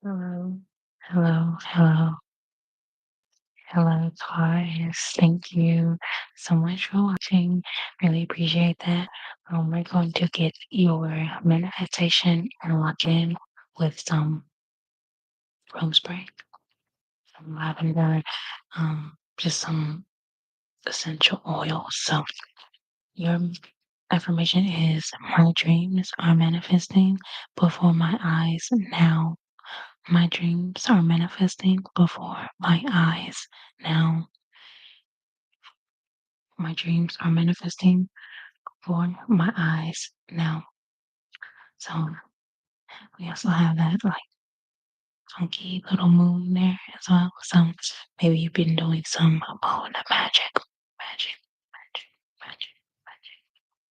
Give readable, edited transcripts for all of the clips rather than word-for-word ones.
Hello, hello, hello, hello, Taurus. Thank you so much for watching. Really appreciate that. We're going to get your manifestation and lock in with some room spray, some lavender, just some essential oil. So your affirmation is my dreams are manifesting before my eyes now. My dreams are manifesting before my eyes now. My dreams are manifesting before my eyes now. So we also have that like funky little moon there as well. So maybe you've been doing some the magic, magic, magic.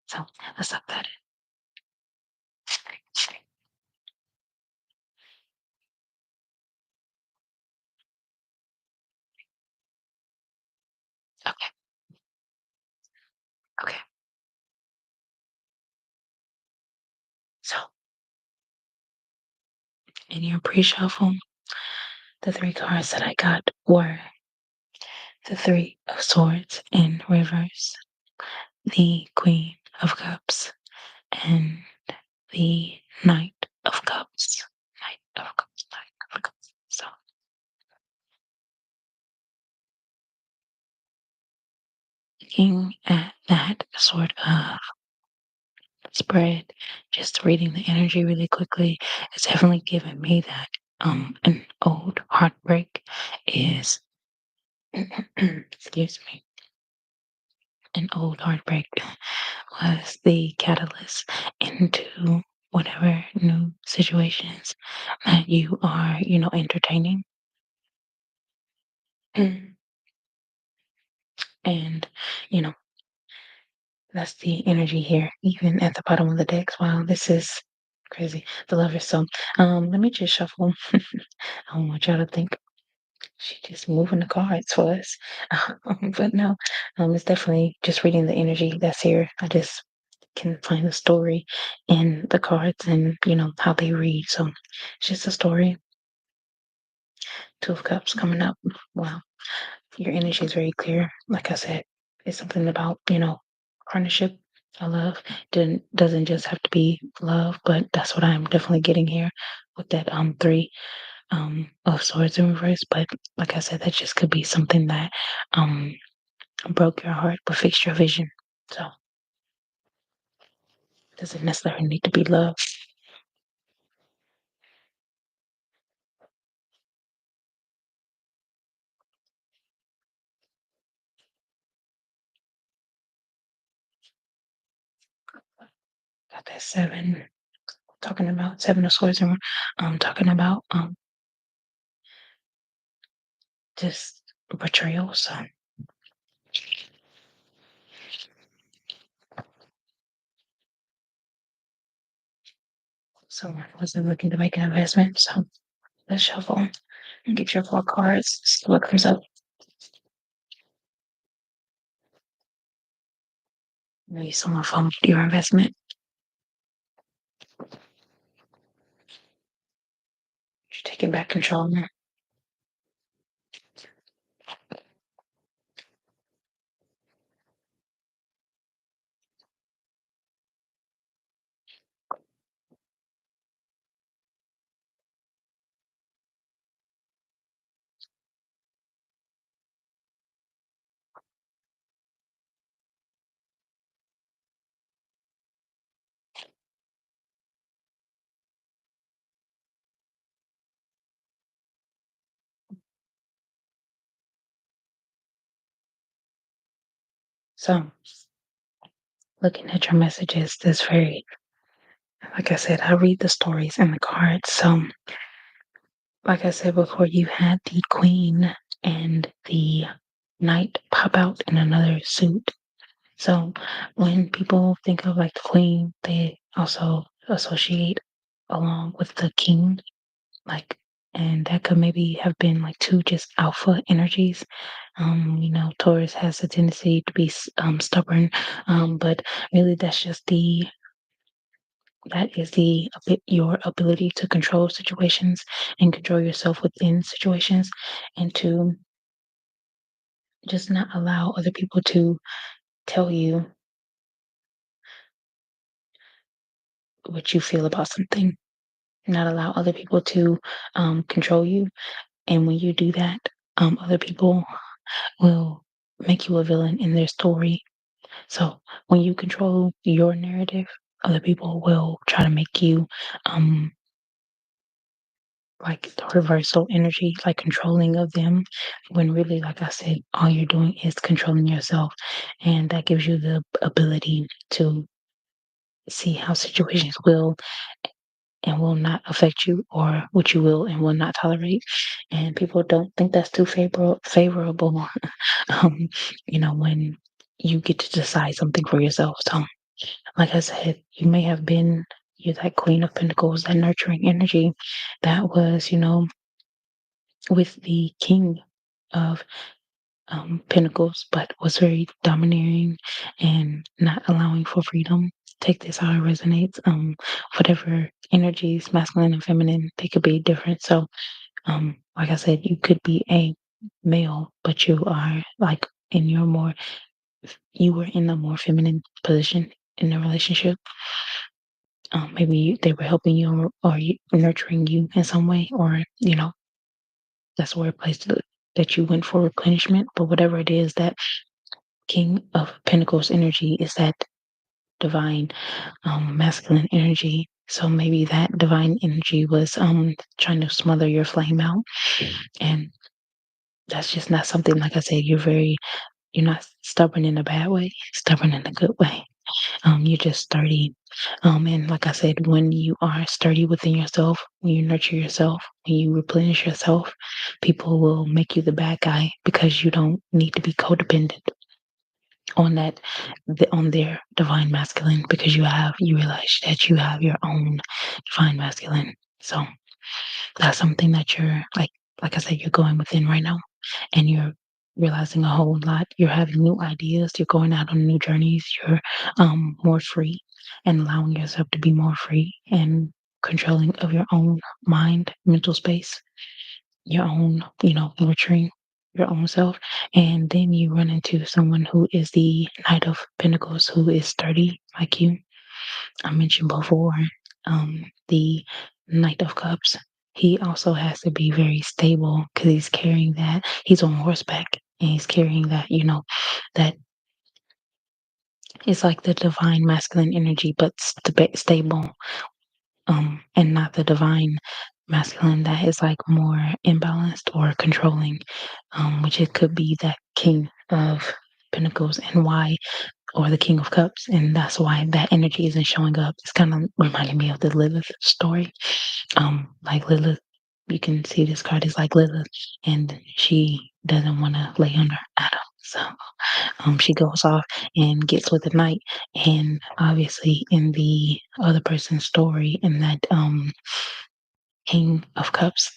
So let's suck that in. Okay, okay. So in your pre-shuffle, the three cards that I got were the Three of Swords in reverse, the Queen of Cups, and the Knight of Cups. Knight of Cups, Knight of Cups. So looking at that sort of spread, just reading the energy really quickly, it's definitely given me that an old heartbreak is excuse me, an old heartbreak was the catalyst into whatever new situations that you are, entertaining. And, you know, that's the energy here, even at the bottom of the decks. Wow, this is crazy. The lovers. So, let me just shuffle. I don't want y'all to think she just moving the cards for us. But no, it's definitely just reading the energy that's here. I just can find the story in the cards and, how they read. So it's just a story. Two of Cups coming up. Wow. Your energy is very clear. Like I said, it's something about, partnership. I love doesn't just have to be love, but that's what I'm definitely getting here with that three of swords in reverse. But like I said, that just could be something that um broke your heart but fixed your vision. So doesn't necessarily need to be love. Got that seven, talking about seven of swords and talking about just betrayal. So I wasn't looking to make an investment. So let's shuffle and get your four cards. See what comes up. Maybe someone from your investment. You're taking back control now. So looking at your messages, this very, like I said, I read the stories and the cards. So like I said before, you had the queen and the knight pop out in another suit. So when people think of like the queen, they also associate along with the king, like, and that could maybe have been like two just alpha energies. Taurus has a tendency to be stubborn, but really that's just the that is your ability to control situations and control yourself within situations, and to just not allow other people to tell you what you feel about something, not allow other people to control you. And when you do that, other people will make you a villain in their story. So when you control your narrative, other people will try to make you um like the reversal energy, like controlling of them, when really, like I said, all you're doing is controlling yourself. And that gives you the ability to see how situations will and will not affect you, or what you will and will not tolerate. And people don't think that's too favorable, um, when you get to decide something for yourself. So, like I said, you may have been, you're that Queen of Pentacles, that nurturing energy that was, with the King of Pentacles, but was very domineering and not allowing for freedom. Take this how it resonates. Whatever energies, masculine and feminine, they could be different. So, like I said, you could be a male, but you are like in your more, you were in a more feminine position in the relationship. Maybe they were helping you, or nurturing you in some way, or that's where a place that you went for replenishment. But whatever it is, that King of Pentacles energy is that divine masculine energy. So maybe that divine energy was trying to smother your flame out. And that's just not something, like I said, you're not stubborn in a bad way, stubborn in a good way. You're just sturdy. And like I said, when you are sturdy within yourself, when you nurture yourself, when you replenish yourself, people will make you the bad guy because you don't need to be codependent on on their divine masculine, because you realize that you have your own divine masculine. So that's something that you're like I said, you're going within right now, and you're realizing a whole lot. You're having new ideas, you're going out on new journeys, you're more free, and allowing yourself to be more free and controlling of your own mind, mental space, your own, nurturing your own self. And then you run into someone who is the Knight of Pentacles, who is sturdy like you. I mentioned before, the Knight of Cups. He also has to be very stable because he's carrying that. He's on horseback and he's carrying that, that is like the divine masculine energy, but stable, and not the divine masculine that is like more imbalanced or controlling, which it could be that King of Pentacles, and why, or the King of Cups, and that's why that energy isn't showing up. It's kind of reminding me of the Lilith story. Like Lilith, you can see this card is like Lilith, and she doesn't want to lay under Adam. So she goes off and gets with the knight. And obviously, in the other person's story, in that King of Cups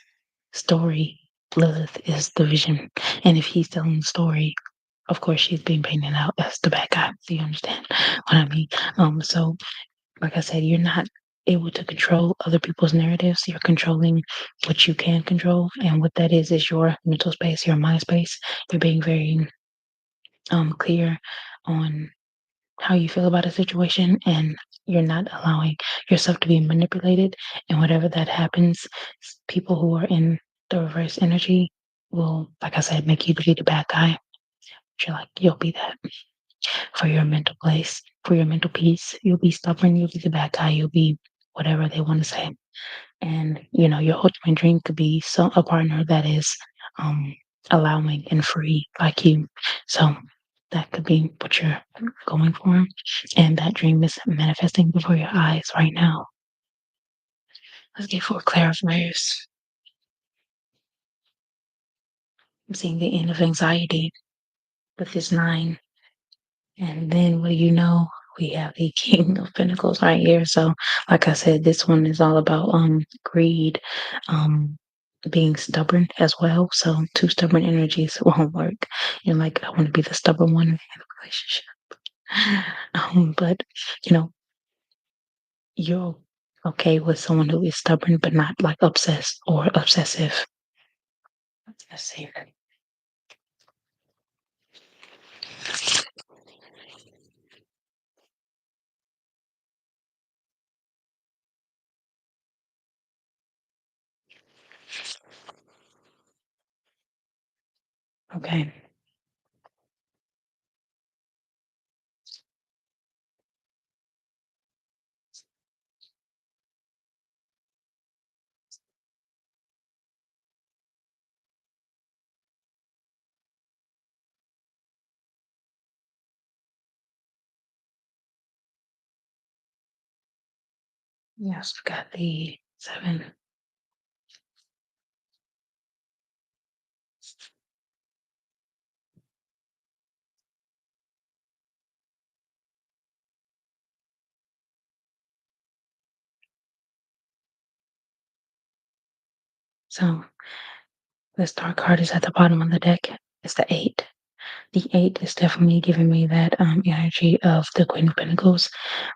story, Lilith is the vision. And if he's telling the story, of course, she's being painted out as the bad guy. Do you understand what I mean? So, like I said, you're not able to control other people's narratives. You're controlling what you can control. And what that is your mental space, your mind space. You're being very clear on how you feel about a situation, and you're not allowing yourself to be manipulated. And whatever that happens, people who are in the reverse energy will, like I said, make you to be the bad guy. You're like, you'll be that for your mental place, for your mental peace. You'll be stubborn, you'll be the bad guy, you'll be whatever they want to say. And your ultimate dream could be a partner that is um allowing and free like you. So that could be what you're going for. And that dream is manifesting before your eyes right now. Let's get 4 clarifiers. I'm seeing the end of anxiety with this 9. And then what do you know? We have the King of Pentacles right here. So, like I said, this one is all about greed, um, being stubborn as well. So, two stubborn energies won't work. You're like, I want to be the stubborn one in a relationship. But you know, you're okay with someone who is stubborn but not like obsessed or obsessive. Let's see. Okay. Yes, we got the seven. So the star card is at the bottom of the deck. It's the eight. The eight is definitely giving me that energy of the Queen of Pentacles.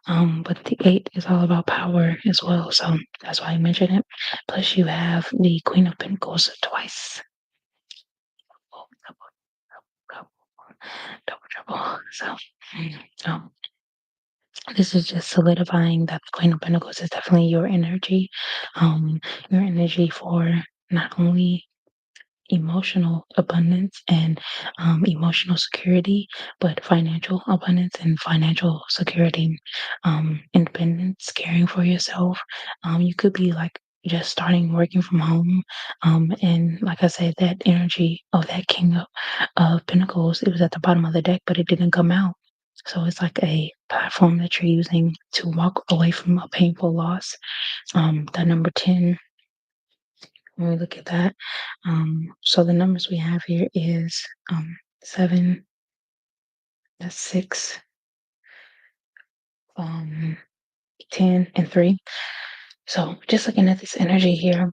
But the eight is all about power as well. So that's why I mentioned it. Plus you have the Queen of Pentacles twice. Oh, double, double, trouble. So um, this is just solidifying that the Queen of Pentacles is definitely your energy for not only emotional abundance and emotional security, but financial abundance and financial security, independence, caring for yourself. You could be like just starting working from home. And like I said, that energy of that King of Pentacles, it was at the bottom of the deck, but it didn't come out. So it's like a platform that you're using to walk away from a painful loss. The number 10, when we look at that. So the numbers we have here is 7, that's 6, um, 10, and 3. So just looking at this energy here,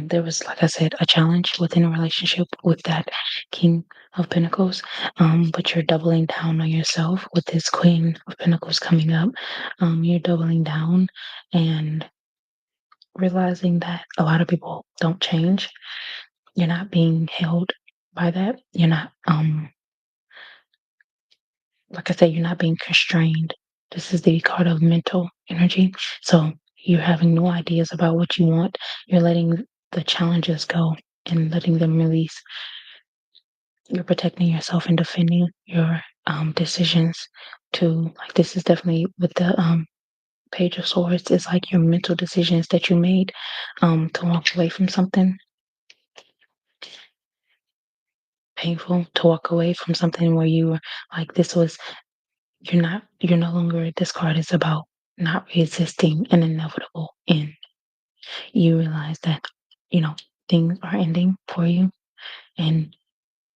there was, like I said, a challenge within a relationship with that King of Pentacles, but you're doubling down on yourself with this Queen of Pentacles coming up. You're doubling down and realizing that a lot of people don't change. You're not being held by that. You're not like I said, you're not being constrained. This is the card of mental energy. So you're having new ideas about what you want. You're letting the challenges go and letting them release. You're protecting yourself and defending your decisions to, like, this is definitely with the Page of Swords. It's like your mental decisions that you made to walk away from something painful, to walk away from something where you were like, this was, you're no longer, this card is about not resisting an inevitable end. You realize that, you know, things are ending for you, and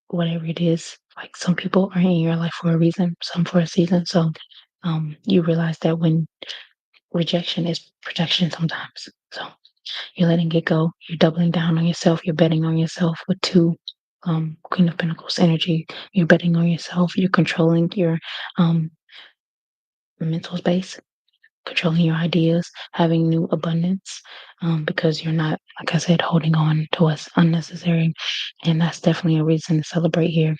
whatever it is, like, some people are in your life for a reason, some for a season. So you realize that when rejection is protection sometimes. So you're letting it go, you're doubling down on yourself, you're betting on yourself with two Queen of Pentacles energy. You're betting on yourself, you're controlling your um mental space, controlling your ideas, having new abundance, because you're not, like I said, holding on to what's unnecessary. And that's definitely a reason to celebrate here.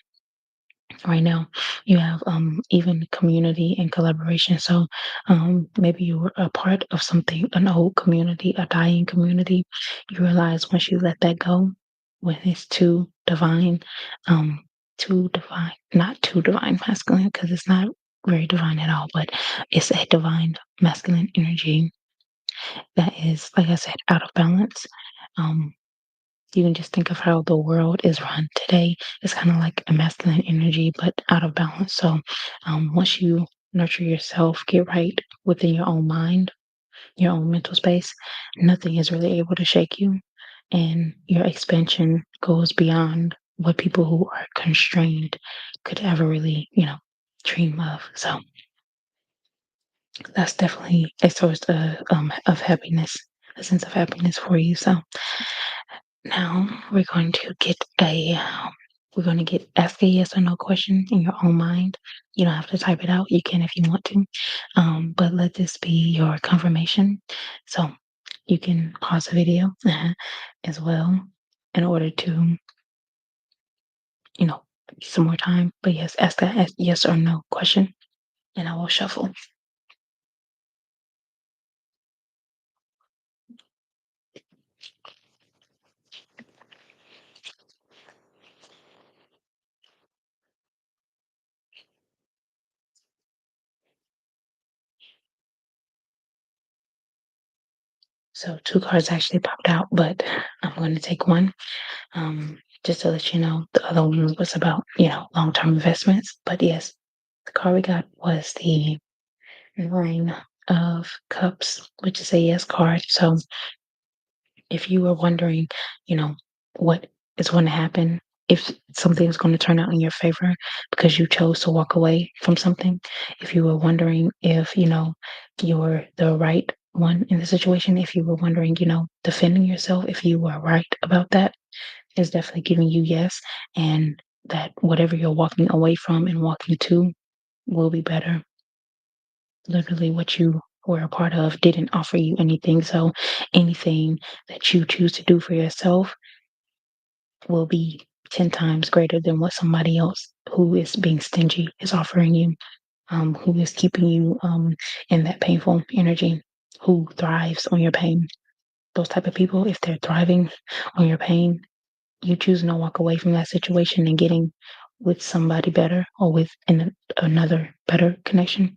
Right now, you have even community and collaboration. So maybe you were a part of something, an old community, a dying community. You realize once you let that go, when it's um, too divine, not too divine masculine, because it's not very divine at all, but it's a divine masculine energy that is, like I said, out of balance. Um, you can just think of how the world is run today. It's kind of like a masculine energy, but out of balance. So once you nurture yourself, get right within your own mind, your own mental space, nothing is really able to shake you. And your expansion goes beyond what people who are constrained could ever really, dream of. So that's definitely a source of happiness, a sense of happiness for you. So now we're going to get a we're gonna get ask a yes or no question in your own mind. You don't have to type it out. You can if you want to. But let this be your confirmation. So you can pause the video as well in order to, you know, some more time. But yes, ask that yes or no question, and I will shuffle. So two cards actually popped out, but I'm going to take one. Just to let you know, the other one was about, long-term investments. But yes, the card we got was the Nine of Cups, which is a yes card. So if you were wondering, you know, what is going to happen, if something is going to turn out in your favor because you chose to walk away from something, if you were wondering if, you're the right one in the situation, if you were wondering, defending yourself, if you were right about that, is definitely giving you yes. And that whatever you're walking away from and walking to will be better. Literally, what you were a part of didn't offer you anything. So anything that you choose to do for yourself will be 10 times greater than what somebody else who is being stingy is offering you, who is keeping you in that painful energy, who thrives on your pain. Those type of people, if they're thriving on your pain, you choose to walk away from that situation and getting with somebody better or with another better connection,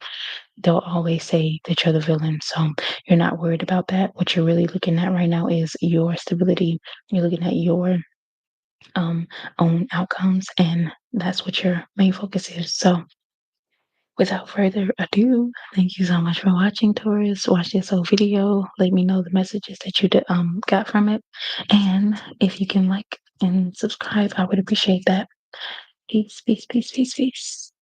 they'll always say that you're the villain. So you're not worried about that. What you're really looking at right now is your stability. You're looking at your um, own outcomes, and that's what your main focus is. So without further ado, thank you so much for watching, Taurus. Watch this whole video. Let me know the messages that you got from it. And if you can like and subscribe, I would appreciate that. Peace, peace, peace, peace, peace.